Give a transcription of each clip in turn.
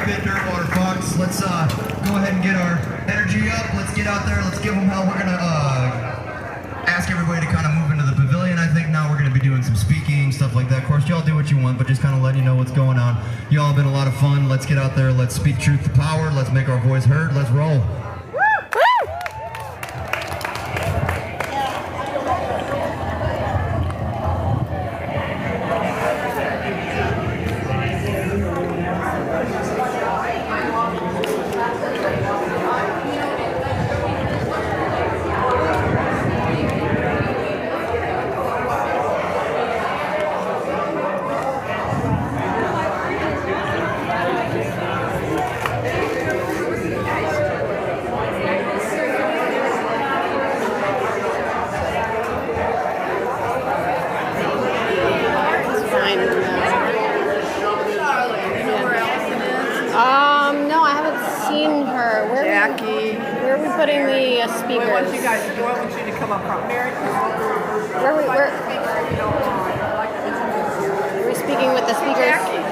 bit Dirtwater Fox. Let's go ahead and get our energy up. Let's get out there. Let's give them hell. We're gonna ask everybody to kind of move into the pavilion. I think now we're gonna be doing some speaking, stuff like that. Of course, y'all do what you want, but just kind of letting you know what's going on. Y'all have been a lot of fun. Let's get out there. Let's speak truth to power. Let's make our voice heard. Let's roll. No, I haven't seen her. Where are we putting the speakers? I want you to come up front. Mary, Where are we speaking with the speakers? Jackie.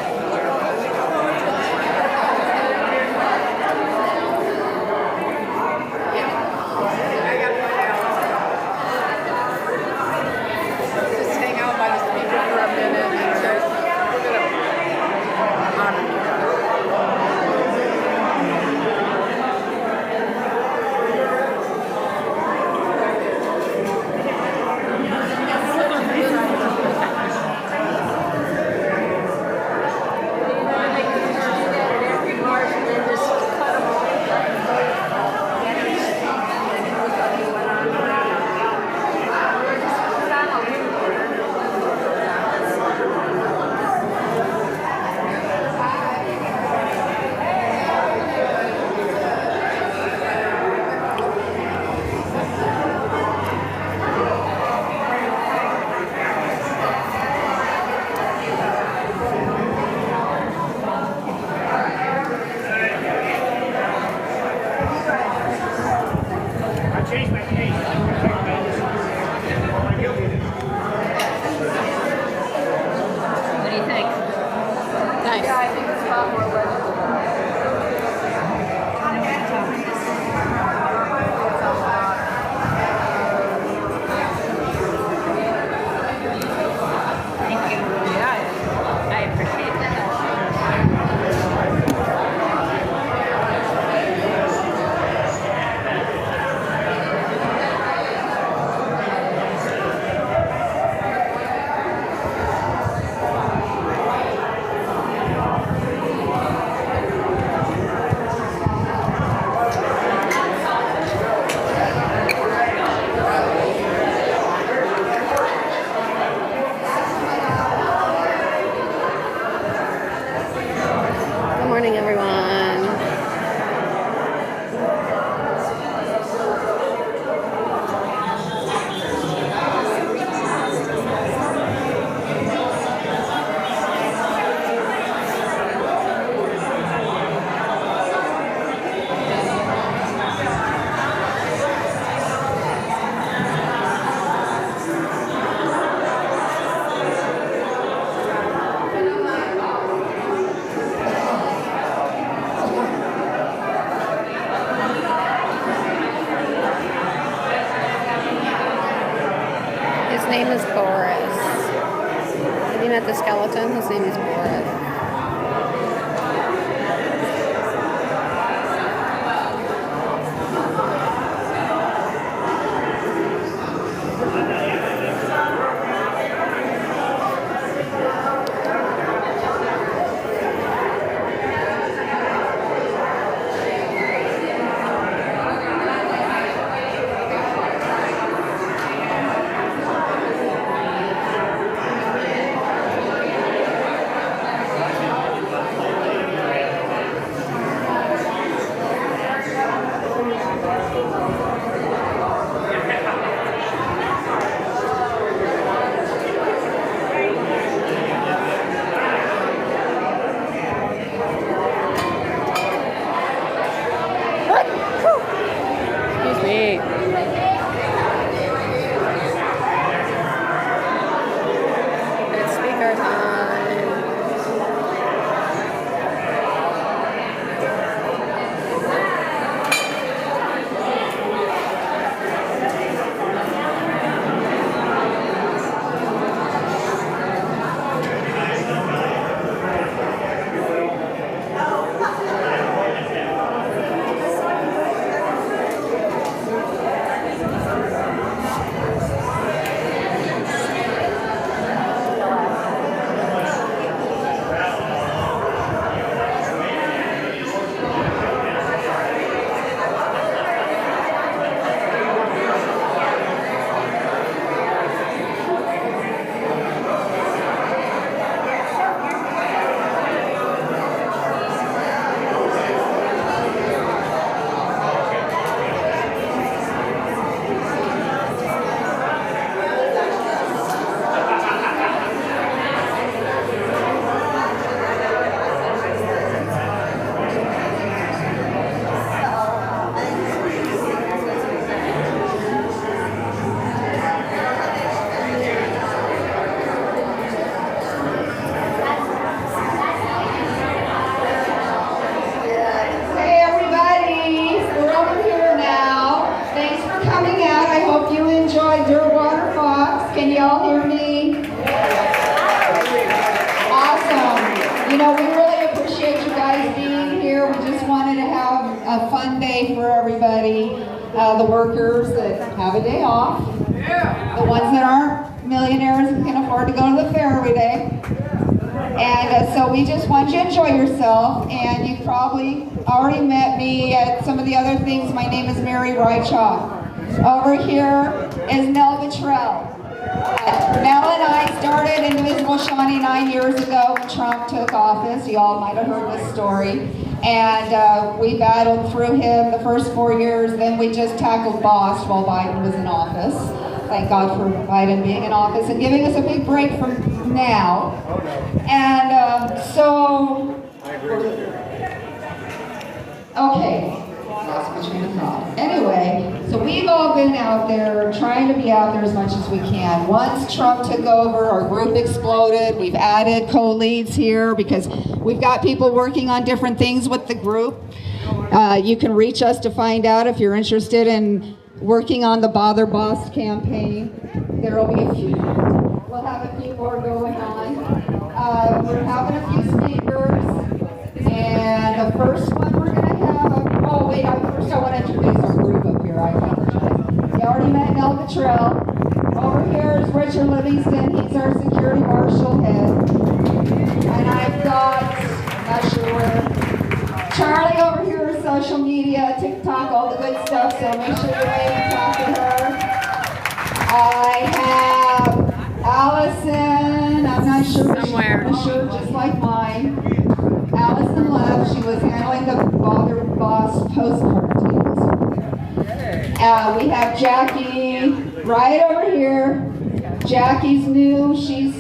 Just hang out by the speaker for a minute. What do you think? Nice. Yeah, I think it's a lot more legible. Thank you. Yeah, I appreciate that. Good morning, everyone. His name is Boris. Have you met the skeleton? His name is Boris. a fun day for everybody. The workers that have a day off. The ones that aren't millionaires and can afford to go to the fair every day. And so we just want you to enjoy yourself. And you've probably already met me at some of the other things. My name is Mary Rychalk. Over here is Nell Buttrell. Nell and I started Indivisible Shawnee 9 years ago when Trump took office. You all might have heard this story. And we battled through him the first 4 years. Then we just tackled Boss while Biden was in office. Thank God for Biden being in office and giving us a big break from now. And okay. Lost my train of thought. Anyway, so we've all been out there trying to be out there as much as we can. Once Trump took over, our group exploded. We've added co-leads here because we've got people working on different things with the group. You can reach us to find out if you're interested in working on the Bother Boss campaign. There will be a few. We'll have a few more going on. We're having a few speakers. And the first one we're going to have, first I want to introduce our group up here. I apologize. You already met Nell Buttrell. Over here is Richard Livingston. He's our security marshal head. And I've got, I'm not sure where, Turley over here is social media, TikTok, all the good stuff. So make sure you wait and talk to her. I have Allison. I'm not sure if she's wearing a shirt just like mine. Allison left. She was handling the Bother Boss postcard team. We have Jackie right over here. Jackie's new. She's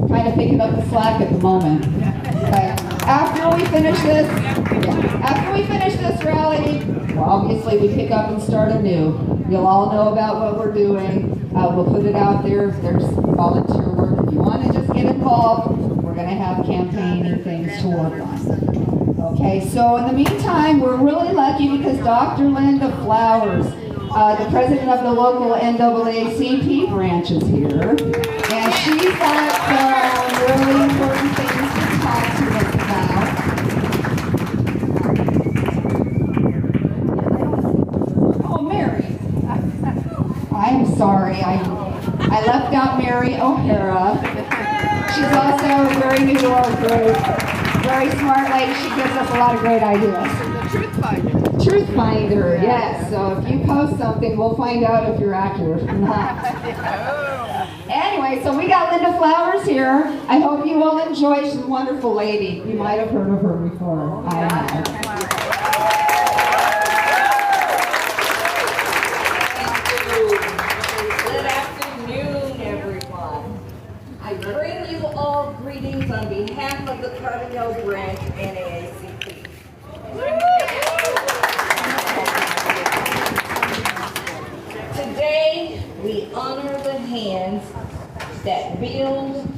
kind of picking up the slack at the moment. But after we finish this rally, well, obviously we pick up and start anew. You'll all know about what we're doing. We'll put it out there if there's volunteer work. If you want to just get involved, we're going to have campaigning things to work on. Okay, so in the meantime, we're really lucky because Dr. Linda Flowers, the president of the local NAACP branch, is here. And she's got some really important things to talk to us about. Oh, Mary. I'm sorry. I left out Mary O'Hara. She's also very new to our group. Very smart lady. She gives us a lot of great ideas. Truth finder. Truth finder, yes. So if you post something, we'll find out if you're accurate or not. Anyway, so we got Linda Flowers here. I hope you will enjoy. She's a wonderful lady. You might have heard of her before. I have. I bring you all greetings on behalf of the Cardinal Branch NAACP. Today, we honor the hands that build,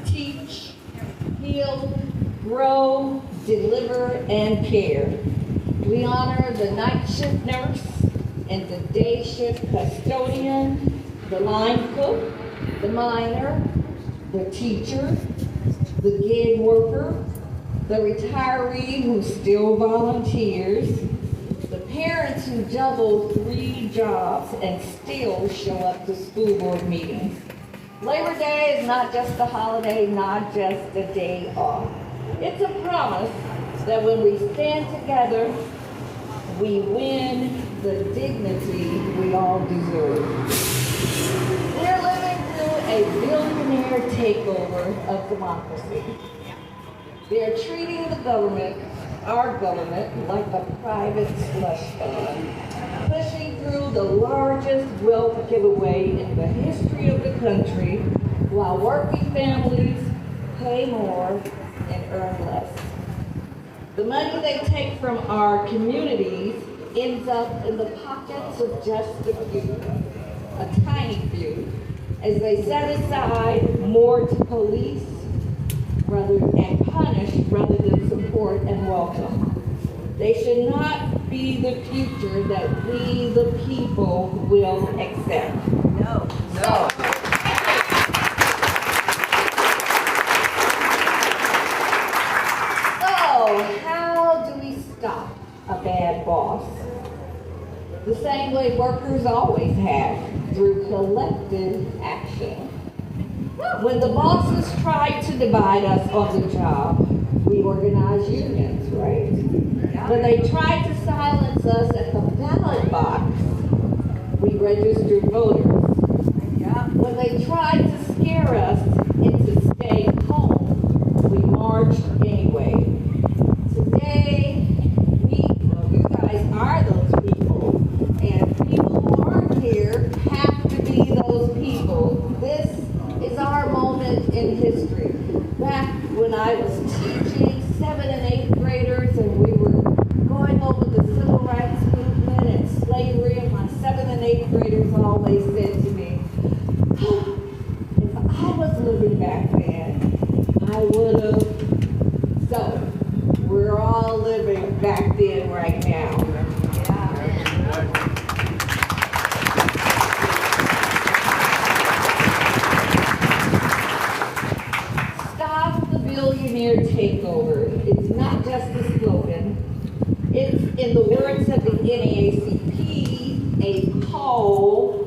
teach, heal, grow, deliver, and care. We honor the night shift nurse and the day shift custodian, the line cook, the miner, the teacher, the gig worker, the retiree who still volunteers, the parents who juggle 3 jobs and still show up to school board meetings. Labor Day is not just a holiday, not just a day off. It's a promise that when we stand together, we win the dignity we all deserve. We're living through a billionaire takeover of democracy. They're treating the government, our government, like a private slush fund, pushing through the largest wealth giveaway in the history of the country, while working families pay more and earn less. The money they take from our communities ends up in the pockets of just a few, a tiny few, as they set aside more to police and punish rather than support and welcome. They should not be the future that we, the people, will accept. No. So, how do we stop boss. The same way workers always have, through collective action. When the bosses tried to divide us on the job, we organized unions, right? When they tried to silence us at the ballot box, we registered voters. When they tried to scare us into staying home, we marched anyway. Today, you guys are those people, and people who aren't here have to be those people. This is our moment in history. Back when I was teaching 7th and 8th graders and we were going over the civil rights movement and slavery, and my 7th and 8th graders always said to me, oh, if I was living back then, I would have. So, we're all living back then right now. Stop the billionaire takeover. It's not just a slogan. It's, in the words of the NAACP, a call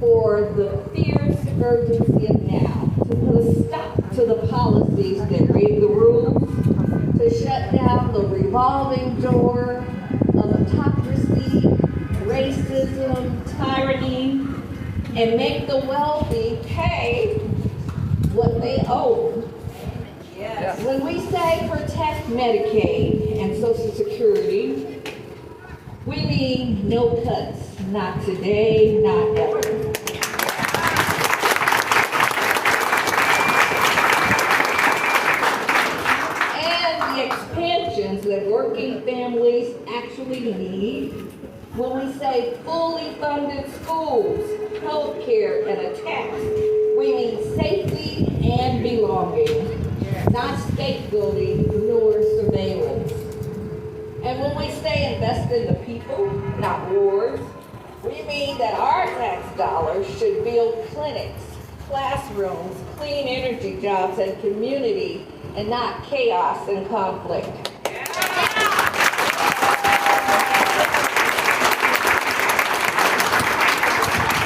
for the fierce urgency of now, to put a stop to the policies that rig the rules, to shut down the revolving door of autocracy, racism, tyranny, and make the wealthy pay what they owe. Yes. When we say protect Medicaid and Social Security, we mean no cuts. Not today, not ever. And the expansions that working families actually need, when we say fully funded schools, health care, and a tax, we mean safety and belonging, not scapegoating nor surveillance. And when we say invest in the people, not wars, we mean that our tax dollars should build clinics, classrooms, clean energy jobs, and community, and not chaos and conflict.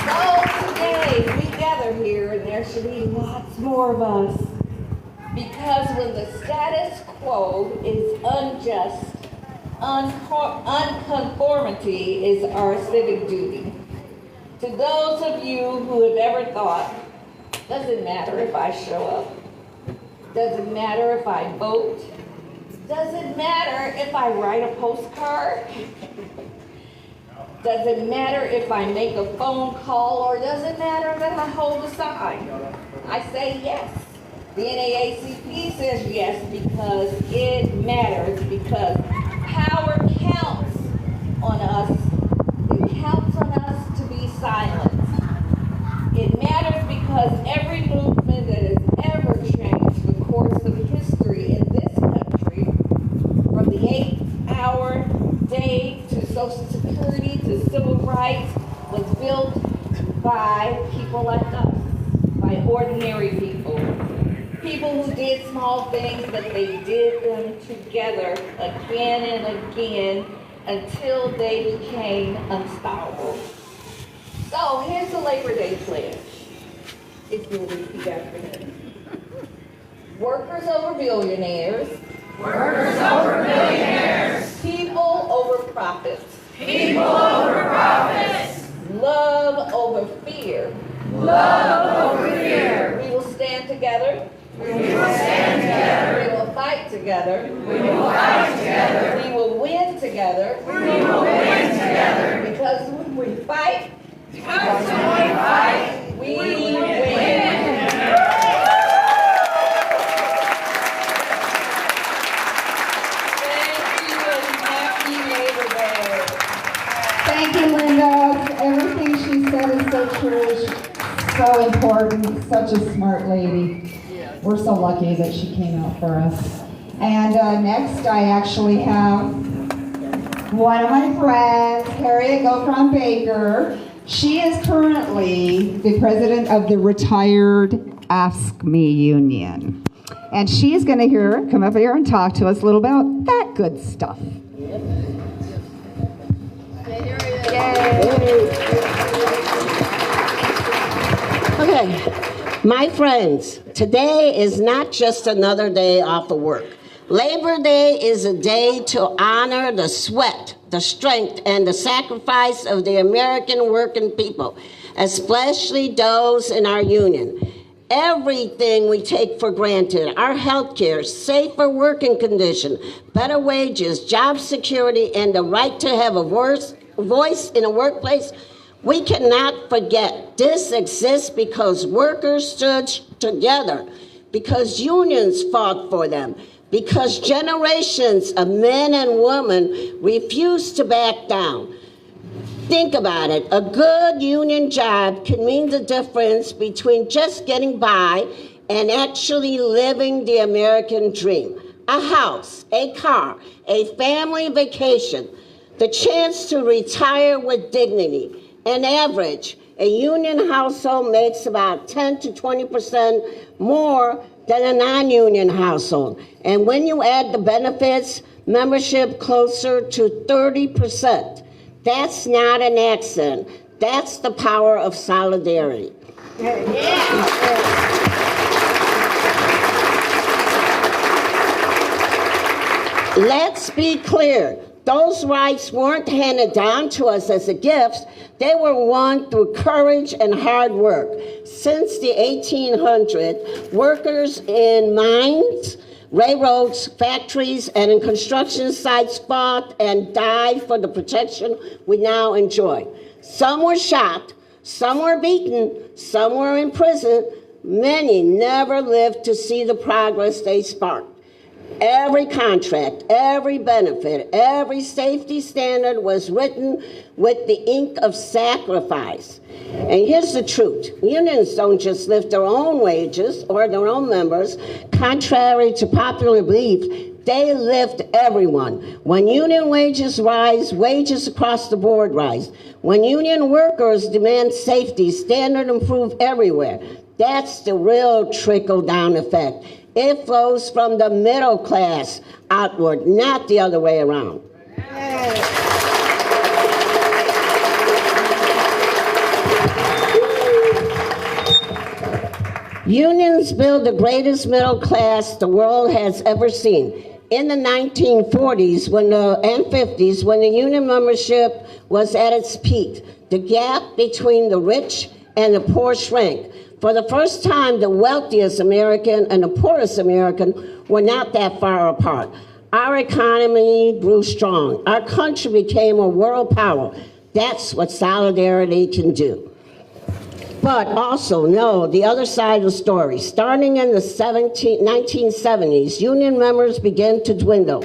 So today we gather here, and there should be lots more of us, because when the status quo is unjust, unconformity is our civic duty. To those of you who have ever thought, doesn't matter if I show up, doesn't matter if I vote, doesn't matter if I write a postcard, doesn't matter if I make a phone call, or doesn't matter that I hold a sign, I say yes. The NAACP says yes because it matters, because power counts on us. It counts on us to be silent. It matters because every movement that has ever changed the course of history in this country, from the 8-hour day to Social Security to civil rights, was built by people like us, by ordinary people. People who did small things, but they did them together again and again until they became unstoppable. So here's the Labor Day pledge. If you'll repeat after me. Workers over billionaires. Workers over billionaires. People over profits. People over profits. Love over fear. Love over fear. We will stand together. We will stand together. We will fight together. We will fight together. We will win together. We will win together. Because when we fight, we win. Thank you and happy Labor Day. Thank you, Linda. Everything she said is so true, so important, such a smart lady. We're so lucky that she came out for us. And next, I actually have one of my friends, Harriet Gofron Baker. She is currently the president of the Retired Ask Me Union. And she's going to come up here and talk to us a little about that good stuff. Okay, my friends, today is not just another day off of work. Labor Day is a day to honor the sweat, the strength, and the sacrifice of the American working people, especially those in our union. Everything we take for granted, our health care, safer working conditions, better wages, job security, and the right to have a voice in a workplace, we cannot forget. This exists because workers stood together, because unions fought for them, because generations of men and women refused to back down. Think about it. A good union job can mean the difference between just getting by and actually living the American dream. A house, a car, a family vacation, the chance to retire with dignity. On average, a union household makes about 10 to 20% more than a non-union household. And when you add the benefits, membership closer to 30%. That's not an accident. That's the power of solidarity. Let's be clear. Those rights weren't handed down to us as a gift. They were won through courage and hard work. Since the 1800s, workers in mines, railroads, factories, and in construction sites fought and died for the protection we now enjoy. Some were shot, some were beaten, some were in prison. Many never lived to see the progress they sparked. Every contract, every benefit, every safety standard was written with the ink of sacrifice. And here's the truth. Unions don't just lift their own wages or their own members. Contrary to popular belief, they lift everyone. When union wages rise, wages across the board rise. When union workers demand safety, standard improve everywhere. That's the real trickle-down effect. It flows from the middle class outward, not the other way around. Unions build the greatest middle class the world has ever seen. In the 1940s and 50s, when the union membership was at its peak, the gap between the rich and the poor shrank. For the first time, the wealthiest American and the poorest American were not that far apart. Our economy grew strong. Our country became a world power. That's what solidarity can do. But also know the other side of the story. Starting in the 1970s, union members began to dwindle,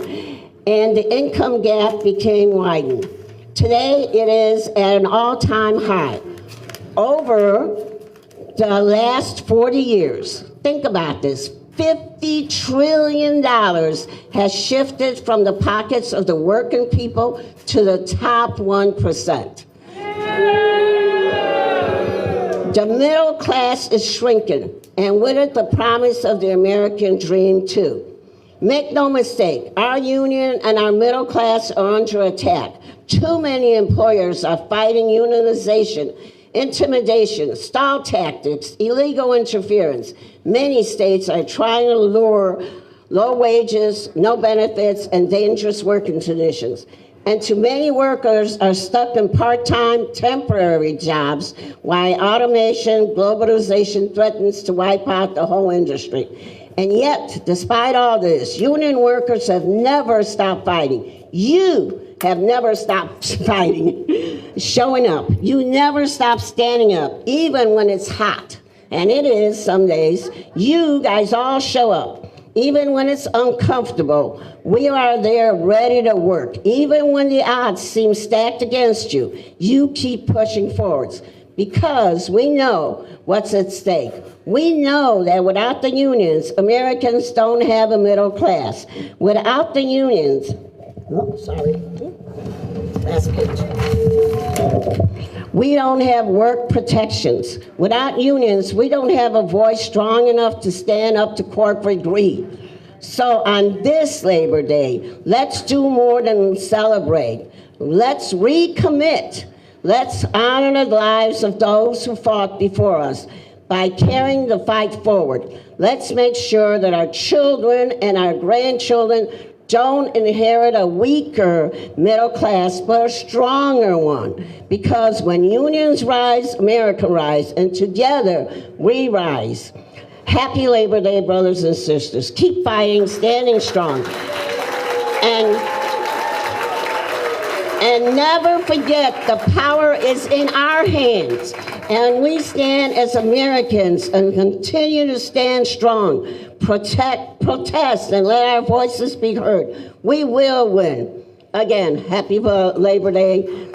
and the income gap became widened. Today, it is at an all-time high. Over the last 40 years, think about this, $50 trillion has shifted from the pockets of the working people to the top 1%. The middle class is shrinking, and with it the promise of the American dream too. Make no mistake, our union and our middle class are under attack. Too many employers are fighting unionization, intimidation, stall tactics, illegal interference. Many states are trying to lure low wages, no benefits, and dangerous working conditions. And too many workers are stuck in part-time, temporary jobs while automation, globalization threatens to wipe out the whole industry. And yet, despite all this, union workers have never stopped fighting. You have never stopped fighting, showing up. You never stop standing up, even when it's hot. And it is some days. You guys all show up. Even when it's uncomfortable, we are there ready to work. Even when the odds seem stacked against you, you keep pushing forwards because we know what's at stake. We know that without the unions, Americans don't have a middle class. Without the unions, last page. We don't have work protections. Without unions, we don't have a voice strong enough to stand up to corporate greed. So on this Labor Day, let's do more than celebrate. Let's recommit Let's honor the lives of those who fought before us by carrying the fight forward. Let's make sure that our children and our grandchildren don't inherit a weaker middle class, but a stronger one. Because when unions rise, America rise, and together we rise. Happy Labor Day, brothers and sisters. Keep fighting, standing strong. And never forget, the power is in our hands. And we stand as Americans and continue to stand strong. Protest, and let our voices be heard. We will win. Again, happy Labor Day.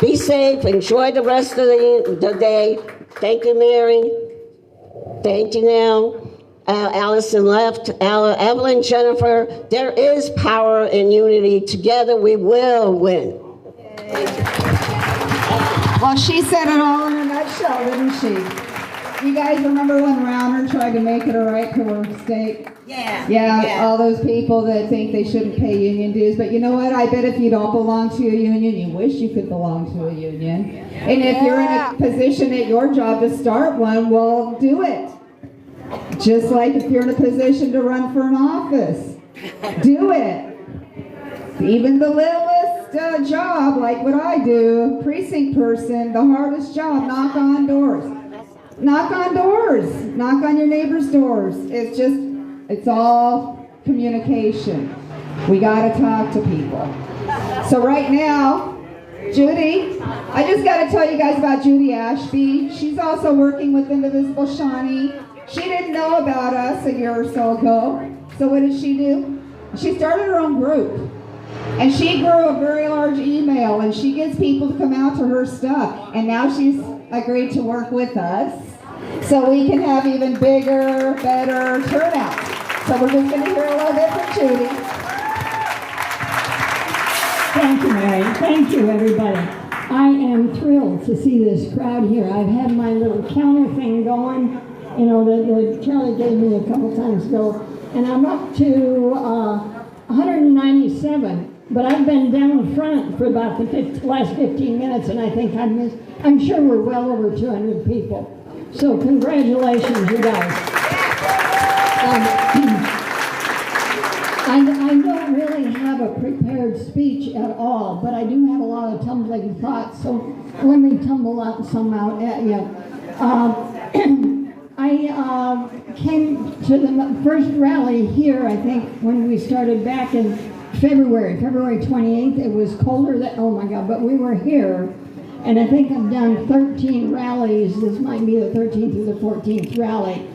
Be safe. Enjoy the rest of the day. Thank you, Mary. Thank you, Nell. Allison left. Evelyn, Jennifer. There is power in unity. Together we will win. Well, she said it all in a nutshell, didn't she? You guys remember when Rauner tried to make it a right to work state? Yeah, all those people that think they shouldn't pay union dues. But you know what? I bet if you don't belong to a union, you wish you could belong to a union. And if you're in a position at your job to start one, well, do it. Just like if you're in a position to run for an office, do it. Even the littlest job, like what I do, precinct person, the hardest job, knock on doors. Knock on doors. Knock on your neighbor's doors. It's all communication. We got to talk to people. So right now, Judy, I just got to tell you guys about Judy Ashby. She's also working with Indivisible Shawnee. She didn't know about us a year or so ago. So what did she do? She started her own group. And she grew a very large email, and she gets people to come out to her stuff. And now she's agreed to work with us so we can have even bigger, better turnouts. So we're just going to hear a little bit from Judy. Thank you, Mary. Thank you, everybody. I am thrilled to see this crowd here. I've had my little counter thing going, that Turley gave me a couple times ago, and I'm up to 197. But I've been down front for about the last 15 minutes, and I think I'm sure we're well over 200 people. So congratulations, you guys. I don't really have a prepared speech at all, but I do have a lot of tumbling thoughts, so let me tumble some out at you. I came to the first rally here, I think, when we started back in February 28th. It was colder than, oh my God, but we were here. And I think I've done 13 rallies. This might be the 13th or the 14th rally.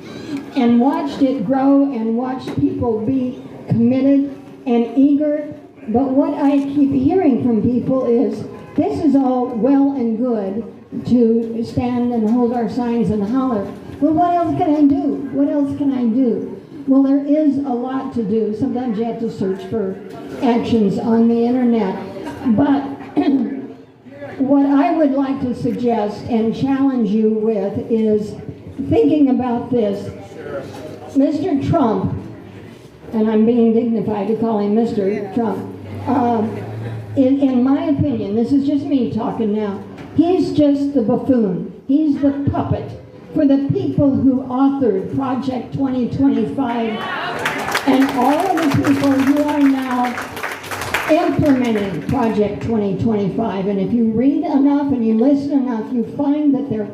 And watched it grow and watched people be committed and eager. But what I keep hearing from people is, this is all well and good to stand and hold our signs and holler. Well, what else can I do? What else can I do? Well, there is a lot to do. Sometimes you have to search for actions on the internet. But what I would like to suggest and challenge you with is thinking about this. Mr. Trump, and I'm being dignified to call him Mr. Trump, in my opinion, this is just me talking now, he's just the buffoon. He's the puppet for the people who authored Project 2025 and all of the people who are now implementing Project 2025. And if you read enough and you listen enough, you find that they're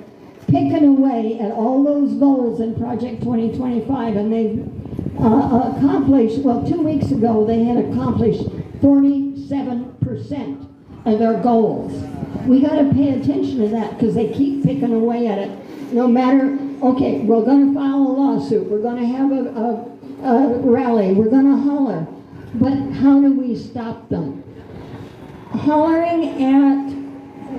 picking away at all those goals in Project 2025, and they've accomplished, well, 2 weeks ago they had accomplished 47% of their goals. We got to pay attention to that because they keep picking away at it. No matter, okay, we're going to file a lawsuit, we're going to have a rally, we're going to holler, but how do we stop them? Hollering at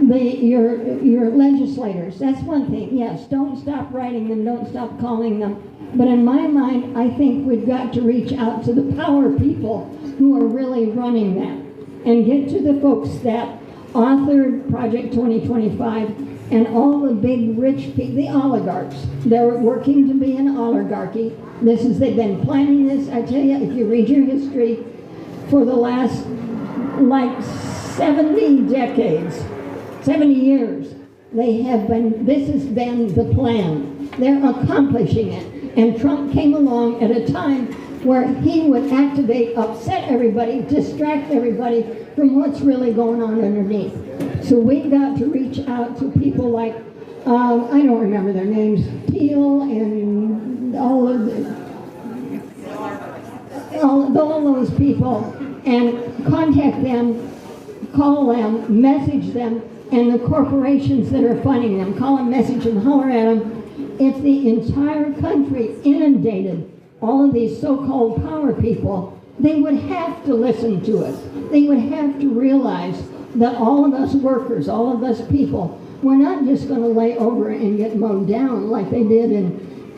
your legislators, that's one thing. Yes, don't stop writing them, don't stop calling them. But in my mind, I think we've got to reach out to the power people who are really running that and get to the folks that authored Project 2025 and all the big rich people, the oligarchs. They're working to be an oligarchy. They've been planning this, I tell you, if you read your history, for the last like 70 decades. 70 years, this has been the plan. They're accomplishing it. And Trump came along at a time where he would activate, upset everybody, distract everybody from what's really going on underneath. So we've got to reach out to people like, I don't remember their names, Peel and all those people, and contact them, call them, message them, and the corporations that are funding them. Call them, message them, holler at them. If the entire country inundated all of these so-called power people, they would have to listen to us. They would have to realize that all of us workers, all of us people, we're not just going to lay over and get mowed down like they did in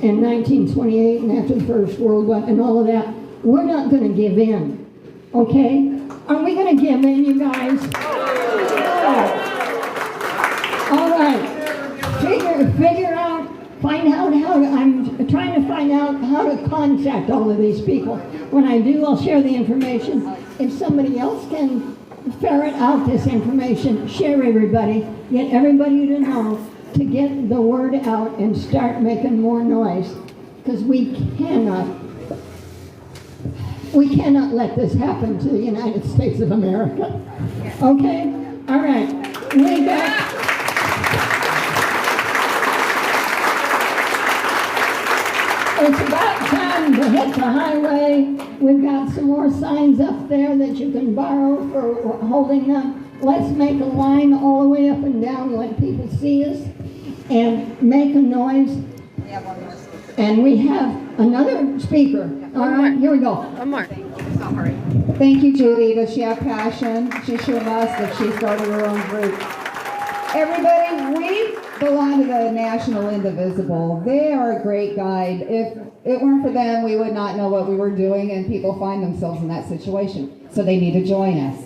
1928 and after the First World War and all of that. We're not going to give in, okay? Are we going to give in, you guys? All right. Figure out, find out how to, I'm trying to find out how to contact all of these people. When I do, I'll share the information. If somebody else can ferret out this information, share everybody, get everybody to know, to get the word out and start making more noise. Because we cannot let this happen to the United States of America. Okay? All right. We got... It's about time to hit the highway. We've got some more signs up there that you can borrow for holding them. Let's make a line all the way up and down, let people see us, and make a noise. And we have another speaker. All right, here we go. One more. Thank you, Judy. Does she have passion? She sure must if she started her own group. Everybody, we belong to the National Indivisible. They are a great guide. If it weren't for them, we would not know what we were doing, and people find themselves in that situation. So they need to join us.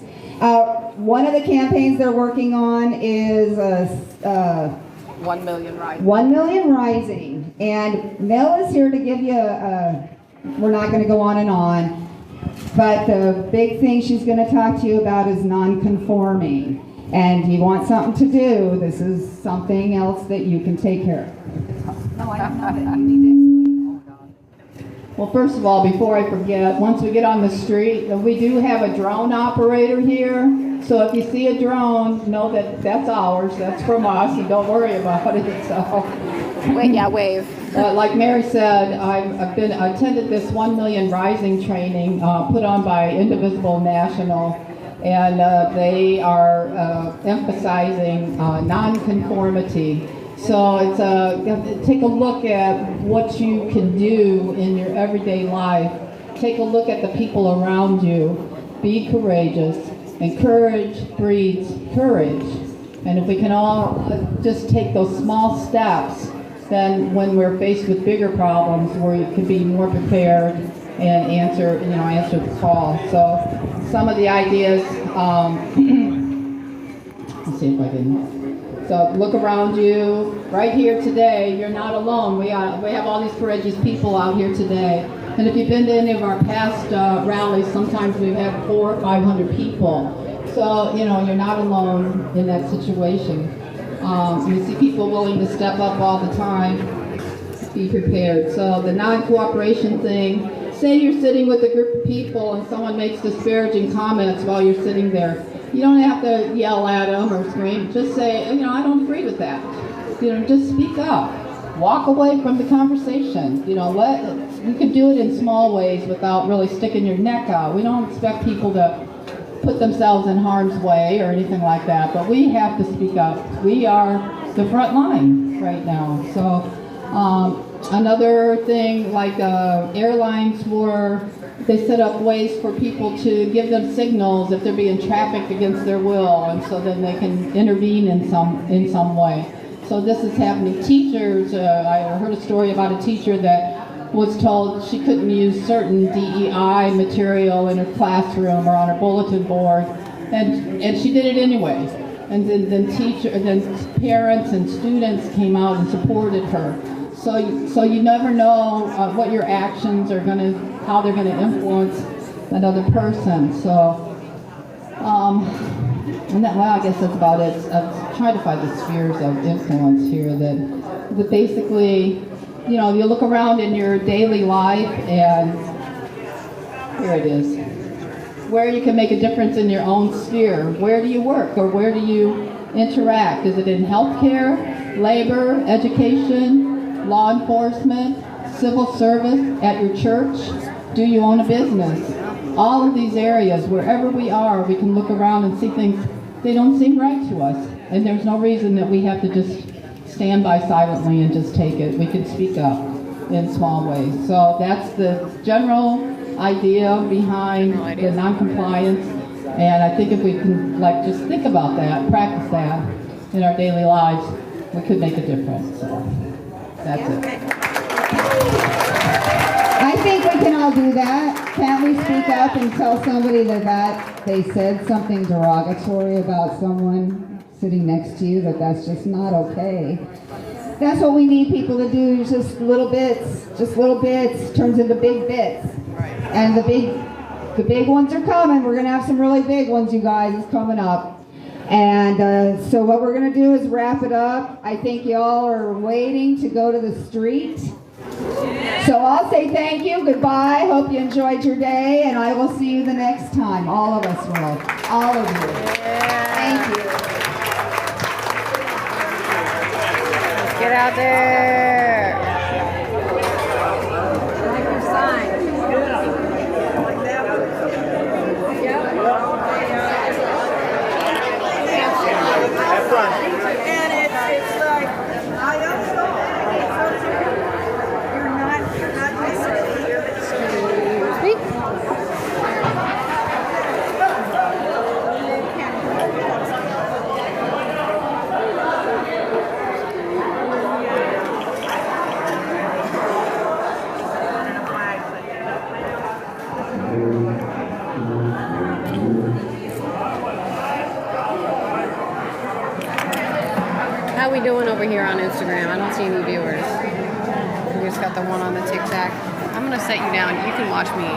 One of the campaigns they're working on is 1 million rising. 1 million rising. And Mel is here to give you we're not going to go on and on, but the big thing she's going to talk to you about is non-conforming. And you want something to do, this is something else that you can take care of. No, I don't know that. You need to explain. Well, first of all, before I forget, once we get on the street, we do have a drone operator here. So if you see a drone, know that that's ours, that's from us, and don't worry about it. So, Wave. like Mary said, I've attended this 1 Million Rising training put on by Indivisible National. And they are emphasizing nonconformity. So it's take a look at what you can do in your everyday life. Take a look at the people around you. Be courageous. And courage breeds courage. And if we can all just take those small steps, then when we're faced with bigger problems, we can be more prepared and answer the call. So some of the ideas, let's see if I can. So look around you. Right here today, you're not alone. We have all these courageous people out here today. And if you've been to any of our past rallies, sometimes we've had 400 or 500 people. So, you're not alone in that situation. You see people willing to step up all the time. Be prepared. So the non-cooperation thing, say you're sitting with a group of people and someone makes disparaging comments while you're sitting there. You don't have to yell at them or scream. Just say, I don't agree with that. Just speak up. Walk away from the conversation. You can do it in small ways without really sticking your neck out. We don't expect people to put themselves in harm's way or anything like that, but we have to speak up. We are the front line right now. So another thing, like airlines they set up ways for people to give them signals if they're being trafficked against their will, and so then they can intervene in some way. So this is happening. Teachers, I heard a story about a teacher that was told she couldn't use certain DEI material in her classroom or on her bulletin board, and she did it anyway. And then parents and students came out and supported her. So you never know what your actions are how they're gonna influence another person. So, I guess that's about it. try to find the spheres of influence here that basically, you know, you look around in your daily life and here it is, where you can make a difference in your own sphere. Where do you work or where do you interact? Is it in healthcare, labor, education, law enforcement, civil service, at your church? Do you own a business? All of these areas, wherever we are, we can look around and see things, they don't seem right to us. And there's no reason that we have to just stand by silently and just take it. We can speak up in small ways. So that's the general idea behind the non-compliance. And I think if we can just think about that, practice that in our daily lives, we could make a difference. So that's it. I think we can all do that. Can't we speak up and tell somebody that they said something derogatory about someone sitting next to you, that's just not okay? That's what we need people to do, just little bits, turns into big bits. And the big ones are coming. We're gonna have some really big ones, you guys, it's coming up. And so what we're gonna do is wrap it up. I think y'all are waiting to go to the street. So I'll say thank you, goodbye, hope you enjoyed your day, and I will see you the next time. All of us will. All of you. Thank you. Let's get out there. Like your sign. Like that one. And it's like, I don't know. You're not listening. How we doing over here on Instagram? I don't see any viewers. We just got the one on the TikTok. I'm gonna set you down. You can watch me.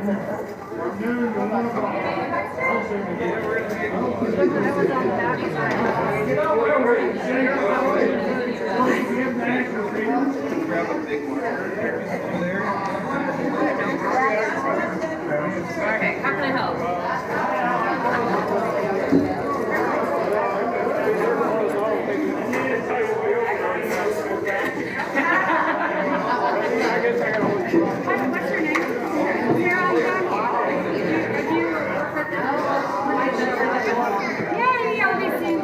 Okay, how can I help? What's your name? Yeah, we see.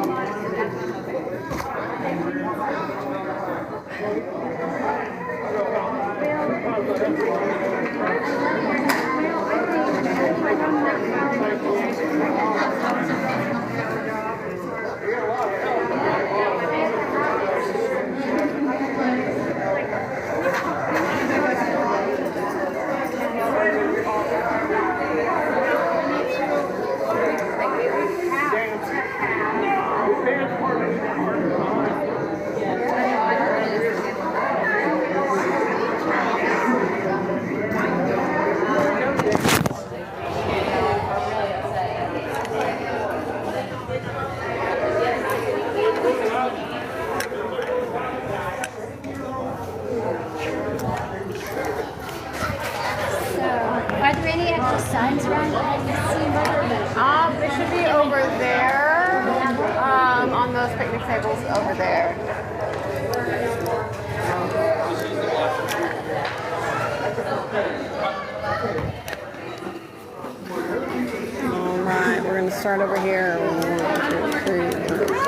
Are there any extra signs around that you see? They should be over there, on those picnic tables over there. All right, we're gonna start over here. 1, 2, 3, 1, 2.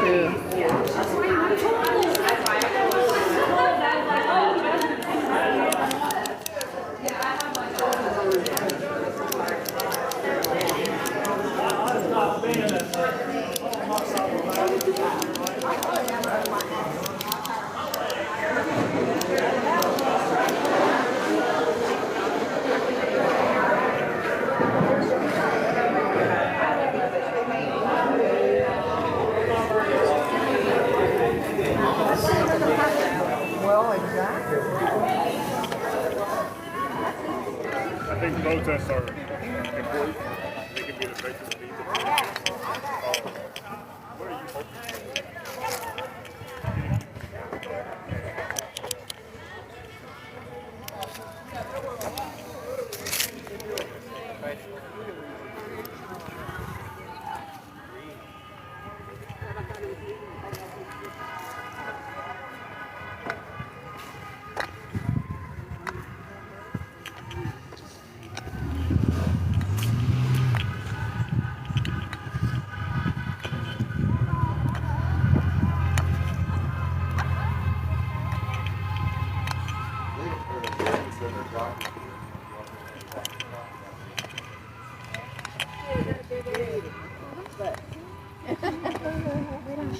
Well, exactly. I think protests are important. They can be the basis of these. What are you hoping?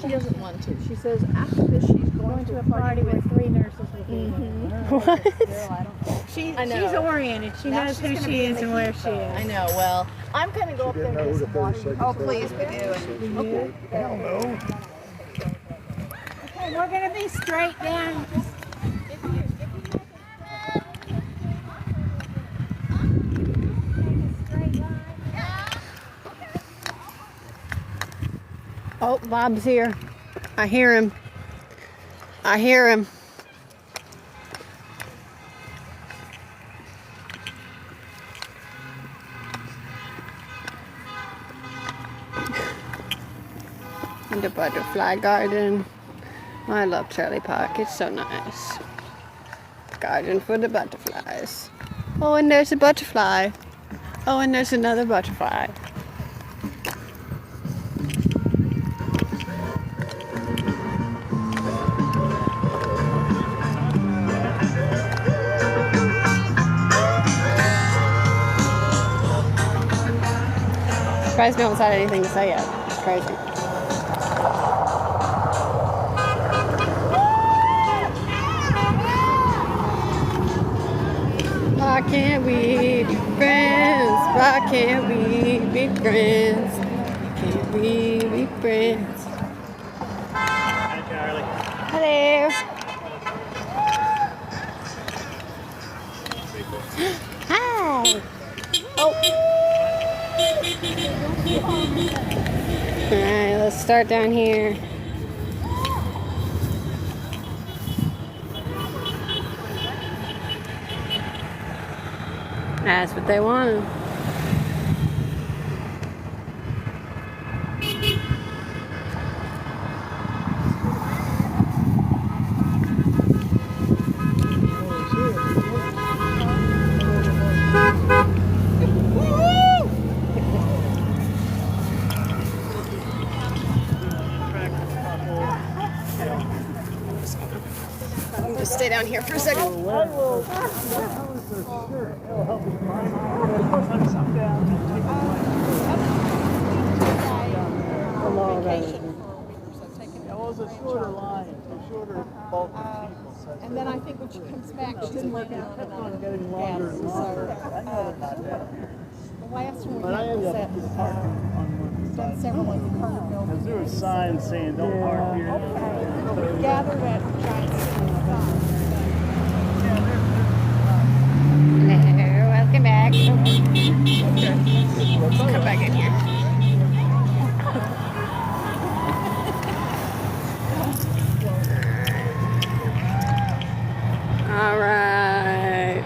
She doesn't want to. She says after this she's going to a party with 3 nurses with What? She's oriented. She knows who she is and where she is. I know. Well, I'm gonna go up there and get some water. Oh, please, we do. Okay. Okay, we're gonna be straight down. Oh, Bob's here. I hear him. I hear him. In the butterfly garden. I love Turley Park. It's so nice. Garden for the butterflies. Oh, and there's a butterfly. Oh, and there's another butterfly. Surprised no one's had anything to say yet. It's crazy. Why can't we be friends? Why can't we be friends? Can't we be friends? Hi, Charlie. Hello. Hi. Oh. Alright, let's start down here. That's what they want. Just stay down here for a second. And then I think when she comes back, she didn't work out. The last one we had was at done several in the Carter building. Because there was signs saying don't park here. Okay. We gathered at Giant City. Hello, welcome back. Come back in here. All right.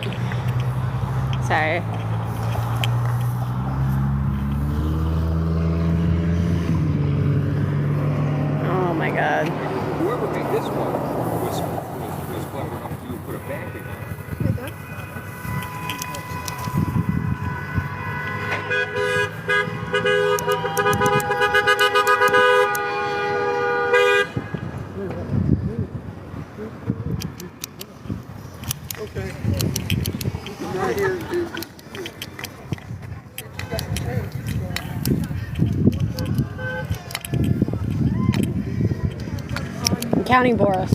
Sorry. Oh my God. Whoever made this one was clever enough to put a back in it. I'm counting Boris.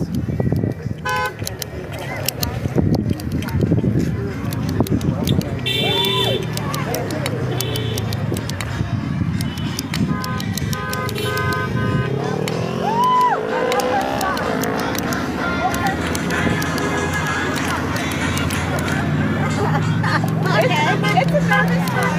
It's a nervous time.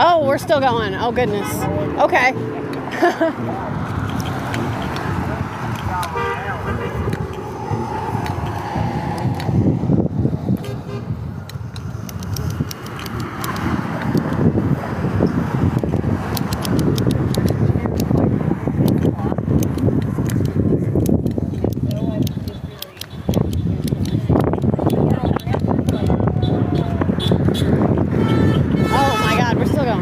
Oh, we're still going. Oh, goodness. Okay. Oh, my God. We're still going.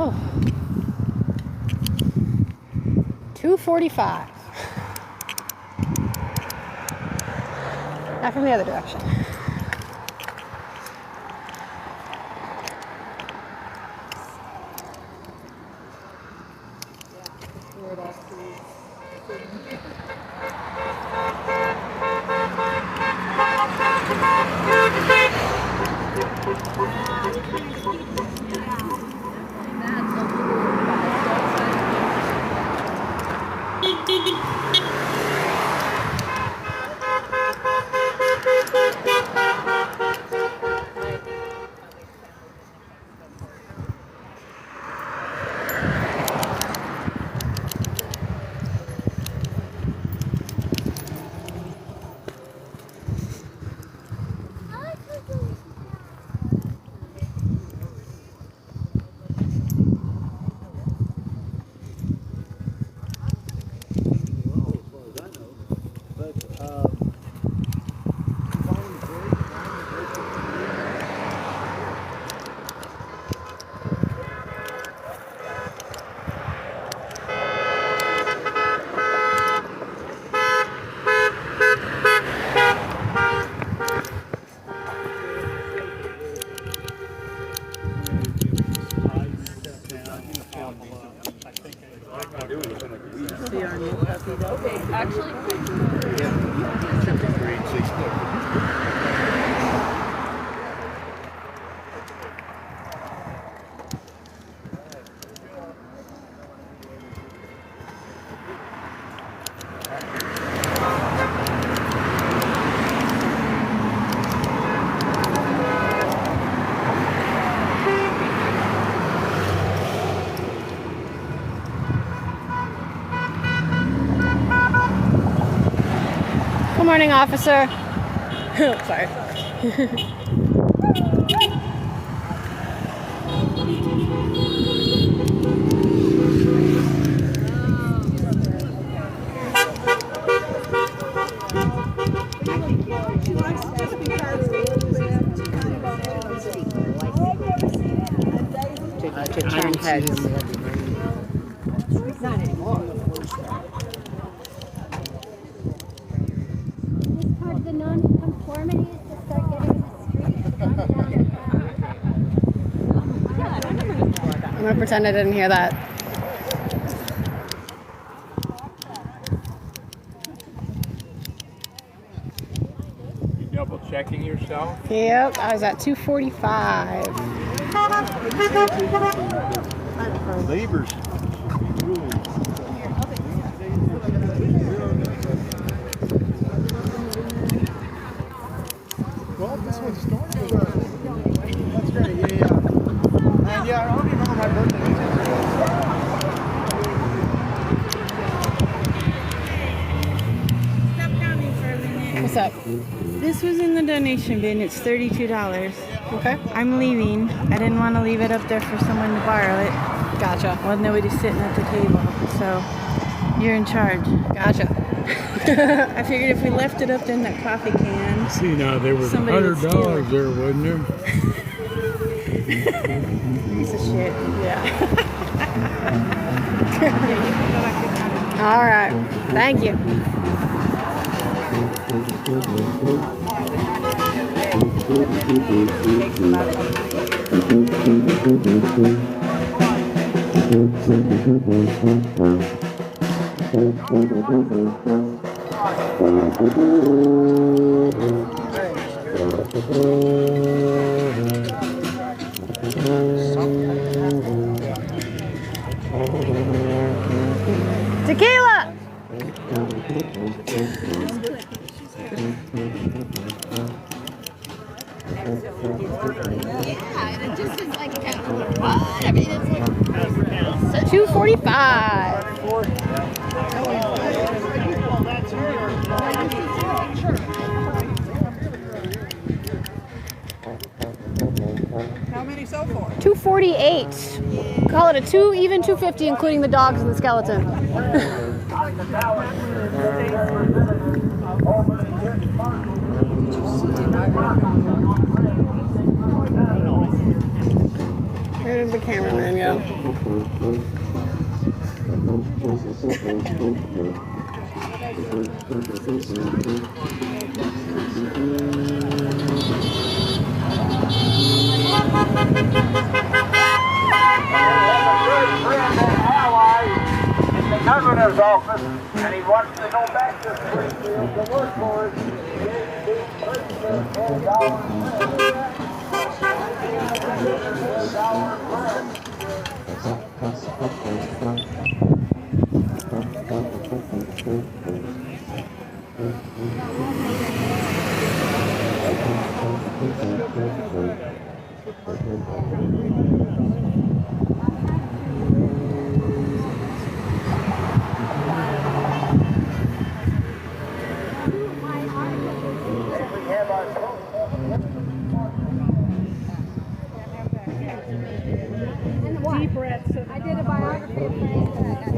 Oh. 2:45. Not from the other direction. Good morning, officer. Sorry. To turn heads. Not anymore. Part of the non-conformity is to start getting in the street. I'm gonna pretend I didn't hear that. You double checking yourself? Yep, I was at 2:45. Neighbors. Well, this one's starting. That's great. Yeah. And yeah, I don't remember my birthday. What's up? This was in the donation bin. It's $32. Okay. I'm leaving. I didn't want to leave it up there for someone to borrow it. Gotcha. Well, nobody's sitting at the table, so you're in charge. Gotcha. I figured if we left it up in that coffee can. See, now there was Somebody would steal $100 it. there, wasn't there? Piece of shit. Yeah. Yeah, you can go back to the All right. Thank you. Tequila! Yeah, it just is like, what? I mean, it's like 2:45. How many so far? 2:48. Call it a 2, even 250, including the dogs and the skeleton. Here's the cameraman, yeah. In the governor's office, and he wants to go back to Springfield to work for us. Deep breaths. I did a biography of Frank and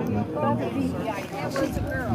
I got that. She's a girl.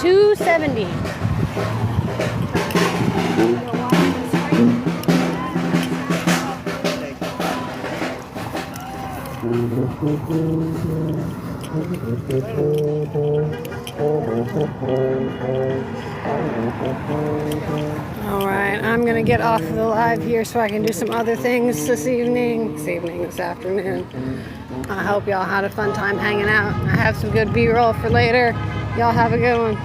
$2.70. All right, I'm gonna get off of the live here so I can do some other things this afternoon. I hope y'all had a fun time hanging out. I have some good B-roll for later. Y'all have a good one.